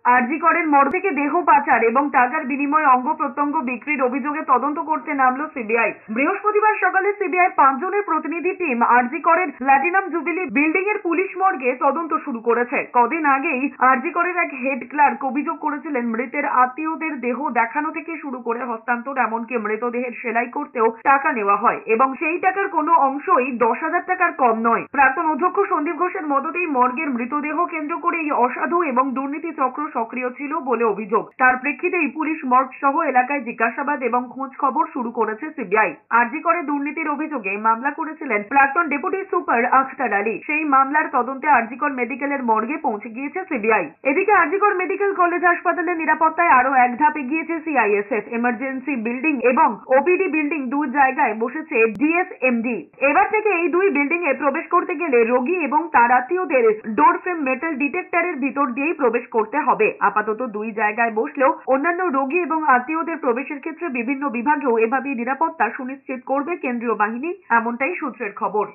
আরজি করের মর্গ থেকে দেহ পাচার এবং টাকার বিনিময়ে অঙ্গ প্রত্যঙ্গ বিক্রির অভিযোগে তদন্ত করতে নামলো সিবিআই। বৃহস্পতিবার সকালে সিবিআই 5 জনের প্রতিনিধি টিম আরজি করের প্ল্যাটিনাম জুবিলি বিল্ডিং এর পুলিশ মর্গে তদন্ত শুরু করেছে। কদিন আগেই আরজি করের এক হেড ক্লার্ক অভিযোগ করেছিলেন মৃতের আত্মীয়দের দেহ দেখানো থেকে শুরু করে হস্তান্তর এমনকি মৃতদেহের সেলাই করতেও টাকা নেওয়া হয় এবং সেই টাকার কোনো অংশই 10,000 টাকার কম নয়। প্রাক্তন অধ্যক্ষ সন্দীপ ঘোষের মদতেই মর্গের মৃতদেহ কেন্দ্র করে এই অসাধু এবং দুর্নীতি চক্র সক্রিয় ছিল বলে অভিযোগ। তার প্রেক্ষিতেই পুলিশ মর্গ সহ এলাকায় জিজ্ঞাসাবাদ এবং খোঁজ খবর শুরু করেছে সিবিআই। আরজি করে দুর্নীতির অভিযোগে মামলা করেছিলেন প্রাক্তন ডেপুটি সুপার আখতার আলী। সেই মামলার তদন্তে আরজিকর মেডিকেলের মর্গে পৌঁছে গিয়েছে সিবিআই। এদিকে আরজিকর মেডিকেল কলেজ হাসপাতালের নিরাপত্তায় আরো এক ধাপ এগিয়েছে সিআইএসএফ। এমার্জেন্সি বিল্ডিং এবং ওপিডি বিল্ডিং দুই জায়গায় বসেছে ডিএসএমডি। এবার থেকে এই দুই বিল্ডিং এ প্রবেশ করতে গেলে রোগী এবং তার আত্মীয়দের ডোর ফ্রেম মেটাল ডিটেক্টরের ভিতর দিয়েই প্রবেশ করতে হবে। আপাতত দুই জায়গায় বসলেও অন্যান্য রোগী এবং আত্মীয়দের প্রবেশের ক্ষেত্রে বিভিন্ন বিভাগেও এভাবেই নিরাপত্তা সুনিশ্চিত করবে কেন্দ্রীয় বাহিনী, এমনটাই সূত্রের খবর।